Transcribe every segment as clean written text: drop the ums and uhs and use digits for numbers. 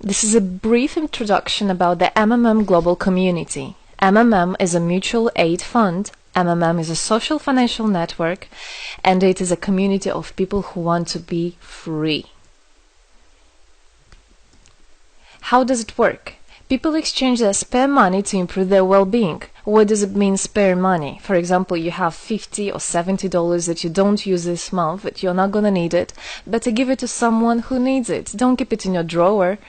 This is a brief introduction about the MMM global community. MMM is a mutual aid fund. MMM is a social financial network, and it is a community of people who want to be free. How does it work? People exchange their spare money to improve their well-being. What does it mean, spare money? For example, you have $50 or $70 that you don't use this month, but you're not gonna need it. Better give it to someone who needs it. Don't keep it in your drawer.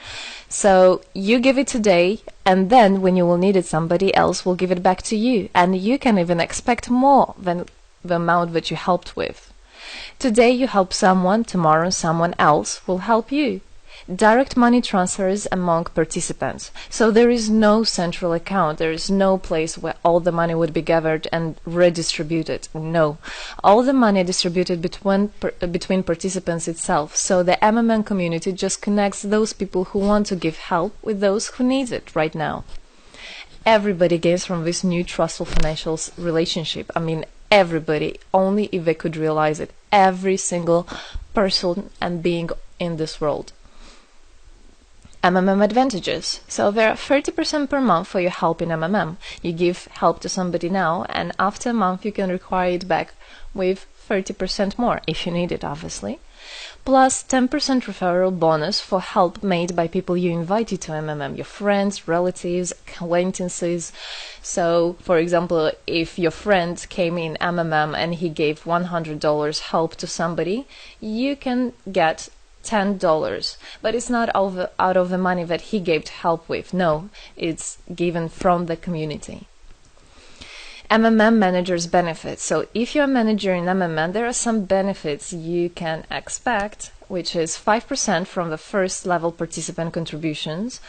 So you give it today, and then when you will need it, somebody else will give it back to you. And you can even expect more than the amount that you helped with. Today you help someone, tomorrow someone else will help you. Direct money transfers among participants. So there is no central account. There is no place where all the money would be gathered and redistributed. No. All the money distributed between participants itself. So the MMM community just connects those people who want to give help with those who need it right now. Everybody gains from this new trustful financial relationship. I mean, everybody, only if they could realize it. Every single person and being in this world. MMM advantages. So there are 30% per month for your help in MMM. You give help to somebody now, and after a month you can require it back with 30% more, if you need it, obviously. Plus 10% referral bonus for help made by people you invited to MMM, your friends, relatives, acquaintances. So, for example, if your friend came in MMM and he gave $100 help to somebody, you can get $10, but it's not out of the money that he gave to help with. No, it's given from the community. MMM managers benefits. So if you're a manager in MMM, there are some benefits you can expect, which is 5% from the first level participant contributions,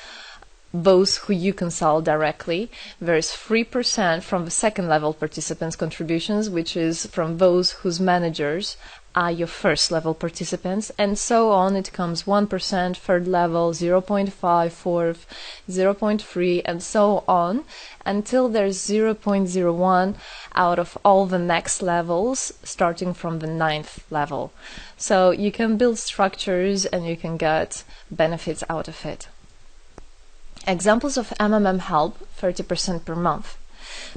those who you consult directly. There's 3% from the second level participants contributions, which is from those whose managers are your first level participants, and so on. It comes 1%, third level, 0.5, fourth, 0.3, and so on, until there's 0.01 out of all the next levels, starting from the 9th level. So you can build structures and you can get benefits out of it. Examples of MMM help, 30% per month.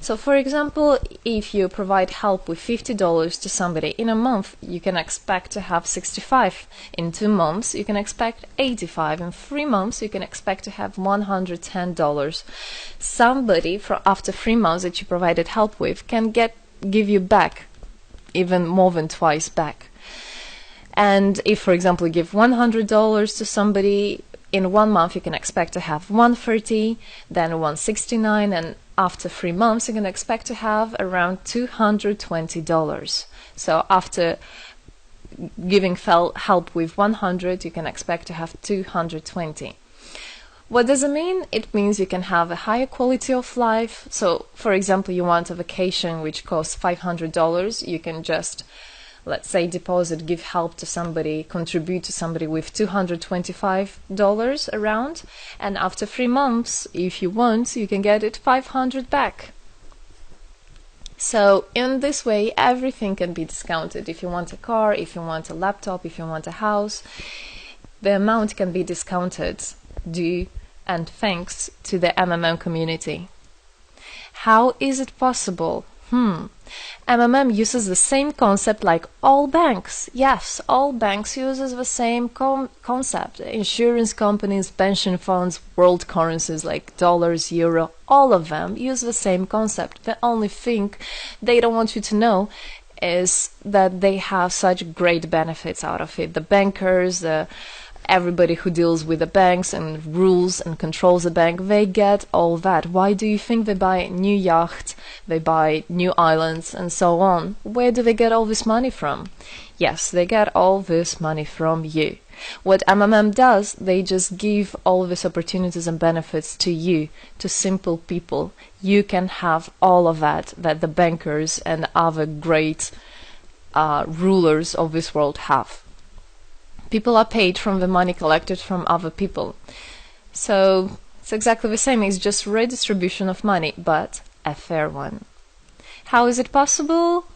So for example, if you provide help with $50 to somebody in a month, you can expect to have 65. In 2 months, you can expect 85. In 3 months, you can expect to have $110. Somebody after 3 months that you provided help with can give you back even more than twice back. And if, for example, you give $100 to somebody, in 1 month you can expect to have 130, then 169, and after 3 months you can expect to have around $220. So after giving help with 100, you can expect to have 220. What does it mean? It means you can have a higher quality of life. So for example, you want a vacation which costs $500, you can just, let's say, give help to somebody, contribute to somebody with $225 around, and after 3 months, if you want, you can get it 500 back. So in this way, everything can be discounted. If you want a car, if you want a laptop, if you want a house, the amount can be discounted due and thanks to the MMM community. How is it possible? MMM uses the same concept like all banks. Yes, all banks uses the same concept. Insurance companies, pension funds, world currencies like dollars, euro, all of them use the same concept. The only thing they don't want you to know is that they have such great benefits out of it. The bankers, everybody who deals with the banks and rules and controls the bank, they get all that. Why do you think they buy new yachts, they buy new islands, and so on? Where do they get all this money from? Yes, they get all this money from you. What MMM does, they just give all these opportunities and benefits to you, to simple people. You can have all of that the bankers and other great rulers of this world have. People are paid from the money collected from other people. So it's exactly the same. It's just redistribution of money, but a fair one. How is it possible?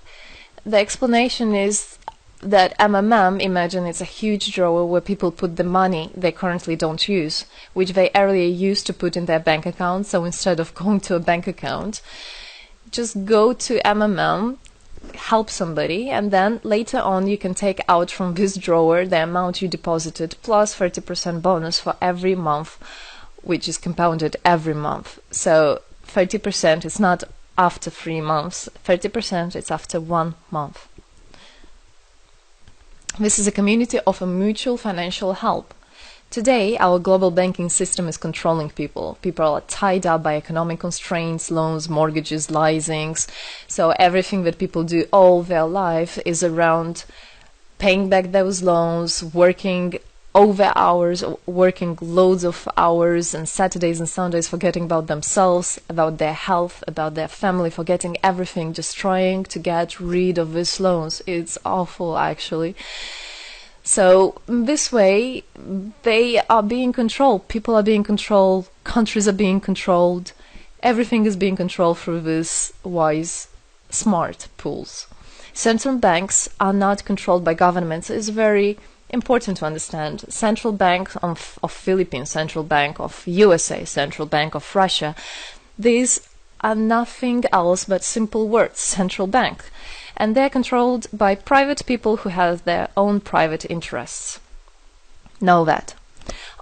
The explanation is that MMM, imagine it's a huge drawer where people put the money they currently don't use, which they earlier used to put in their bank account. So instead of going to a bank account, just go to MMM, help somebody, and then later on you can take out from this drawer the amount you deposited plus 30% bonus for every month, which is compounded every month. So 30% is not after 3 months, 30% it's after 1 month. This is a community of a mutual financial help. Today, our global banking system is controlling people. People are tied up by economic constraints, loans, mortgages, leasings. So everything that people do all their life is around paying back those loans, working over hours, working loads of hours, and Saturdays and Sundays forgetting about themselves, about their health, about their family, forgetting everything, just trying to get rid of these loans. It's awful, actually. So this way, they are being controlled. People are being controlled. Countries are being controlled. Everything is being controlled through these wise, smart pools. Central banks are not controlled by governments. It's very important to understand. Central Bank of Philippines, Central Bank of USA, Central Bank of Russia. These are nothing else but simple words, central bank. And they're controlled by private people who have their own private interests. Know that.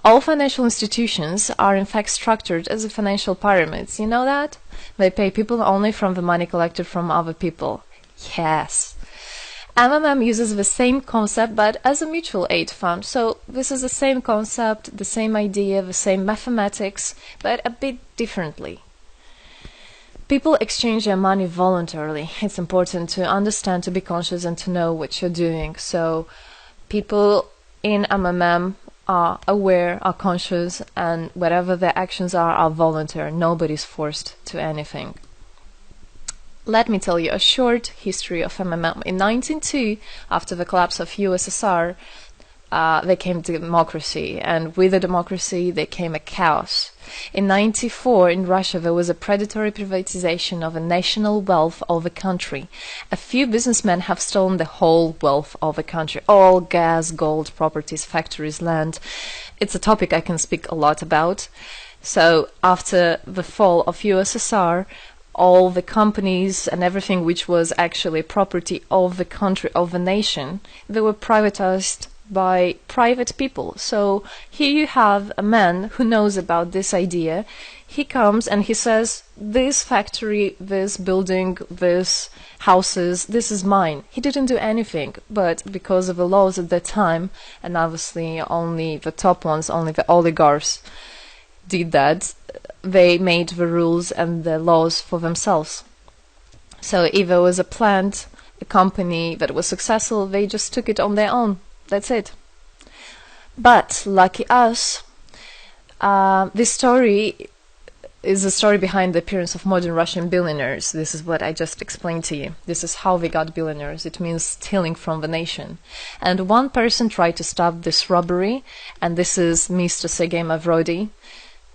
All financial institutions are in fact structured as financial pyramids. You know that? They pay people only from the money collected from other people. Yes. MMM uses the same concept but as a mutual aid fund. So this is the same concept, the same idea, the same mathematics, but a bit differently. People exchange their money voluntarily. It's important to understand, to be conscious, and to know what you're doing. So people in MMM are aware, are conscious, and whatever their actions are voluntary. Nobody's forced to anything. Let me tell you a short history of MMM. In 1902, after the collapse of USSR, there came democracy, and with the democracy there came a chaos. In 1994, in Russia, there was a predatory privatization of a national wealth of the country. A few businessmen have stolen the whole wealth of the country, all gas, gold, properties, factories, land. It's a topic I can speak a lot about. So after the fall of USSR, all the companies and everything which was actually property of the country, of the nation, they were privatized by private people. So here you have a man who knows about this idea. He comes and he says, this factory, this building, this houses, this is mine. He didn't do anything, but because of the laws at that time, and obviously only the top ones, only the oligarchs did that, they made the rules and the laws for themselves. So if there was a plant, a company that was successful, they just took it on their own. That's it. But lucky us, this story is the story behind the appearance of modern Russian billionaires. This is what I just explained to you. This is how they got billionaires. It means stealing from the nation. And one person tried to stop this robbery, and this is Mr. Sergei Mavrodi.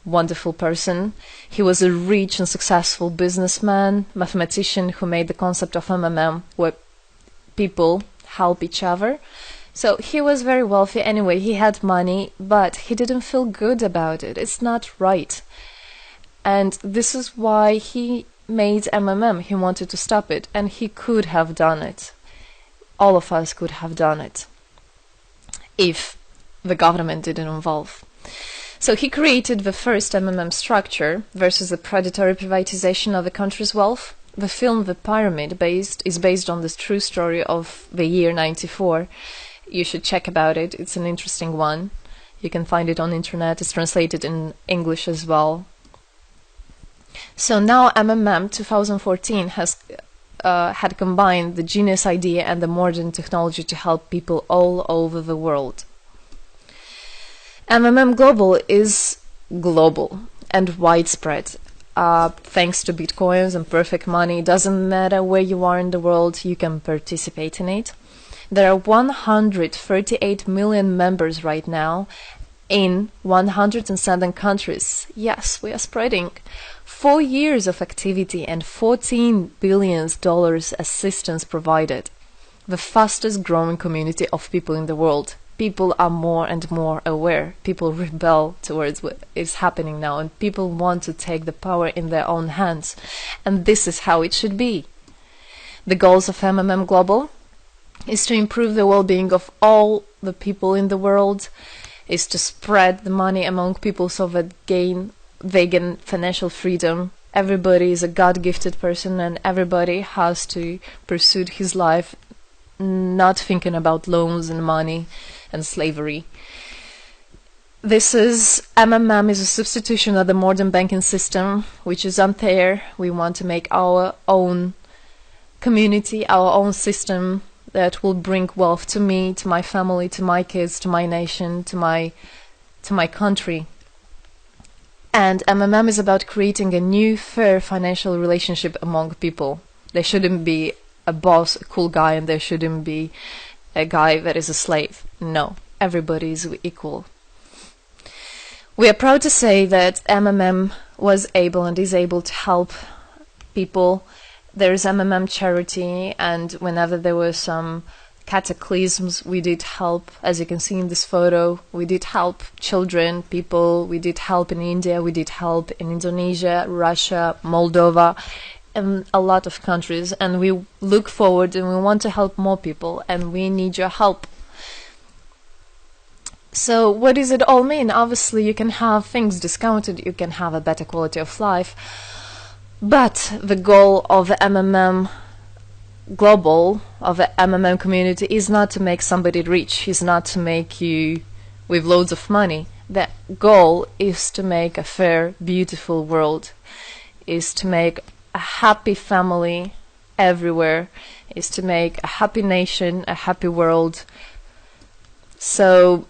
Wonderful person. He was a rich and successful businessman, mathematician who made the concept of MMM, where people help each other. So he was very wealthy anyway, he had money, but he didn't feel good about it. It's not right. And this is why he made MMM. He wanted to stop it, and he could have done it. All of us could have done it if the government didn't involve. So he created the first MMM structure versus the predatory privatization of the country's wealth. The film The Pyramid is based on this true story of the year 94. You should check about it. It's an interesting one. You can find it on internet. It's translated in English as well. So now MMM 2014 has had combined the genius idea and the modern technology to help people all over the world. MMM Global is global and widespread. Thanks to Bitcoins and perfect money, it doesn't matter where you are in the world, you can participate in it. There are 138 million members right now in 107 countries. Yes, we are spreading. 4 years of activity and $14 billion assistance provided. the fastest growing community of people in the world. People are more and more aware. People rebel towards what is happening now, and people want to take the power in their own hands. And this is how it should be. The goals of MMM Global is to improve the well-being of all the people in the world, is to spread the money among people so that they gain financial freedom. Everybody is a God-gifted person, and everybody has to pursue his life not thinking about loans and money and slavery. This is MMM is a substitution of the modern banking system, which is unfair. We want to make our own community, our own system that will bring wealth to me, to my family, to my kids, to my nation, to my country. And MMM is about creating a new, fair financial relationship among people. There shouldn't be a boss, a cool guy, and there shouldn't be a guy that is a slave. No, everybody is equal. We are proud to say that MMM was able and is able to help people. There is MMM charity, and whenever there were some cataclysms, we did help. As you can see in this photo, we did help children, people. We did help in India, we did help in Indonesia, Russia, Moldova, and a lot of countries. And we look forward and we want to help more people, and we need your help. So what does it all mean? Obviously, you can have things discounted, you can have a better quality of life, but the goal of the MMM Global, of the MMM community, is not to make somebody rich, is not to make you with loads of money. The goal is to make a fair, beautiful world, is to make a happy family everywhere, is to make a happy nation, a happy world. So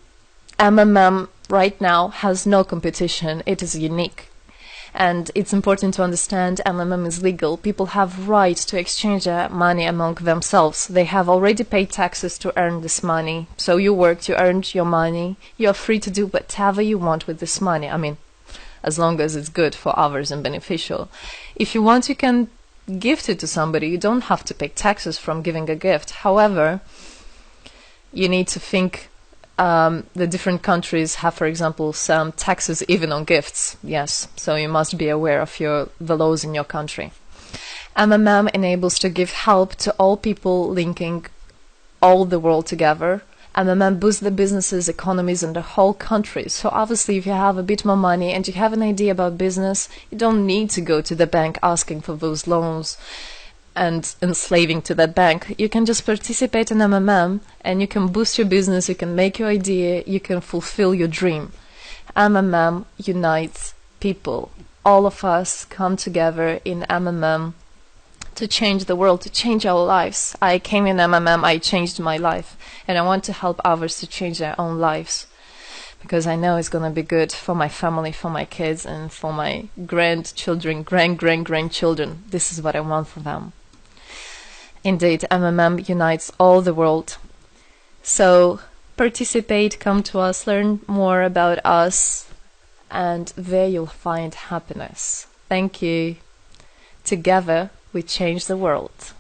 MMM right now has no competition, it is unique. And it's important to understand MMM is legal. People have right to exchange their money among themselves. They have already paid taxes to earn this money. So you worked, you earned your money. You're free to do whatever you want with this money. I mean, as long as it's good for others and beneficial. If you want, you can gift it to somebody. You don't have to pay taxes from giving a gift. However, you need to think the different countries have, for example, some taxes even on gifts. Yes, so you must be aware of the laws in your country. MMM enables to give help to all people, linking all the world together. MMM boosts the businesses, economies, and the whole country. So obviously, if you have a bit more money and you have an idea about business, you don't need to go to the bank asking for those loans and enslaving to that bank. You can just participate in MMM and you can boost your business, you can make your idea, you can fulfill your dream. MMM unites people. All of us come together in MMM to change the world, to change our lives. I came in MMM, I changed my life, and I want to help others to change their own lives, because I know it's going to be good for my family, for my kids, and for my grandchildren, grandchildren. This is what I want for them. Indeed, MMM unites all the world. So participate, come to us, learn more about us, and there you'll find happiness. Thank you. Together, we change the world.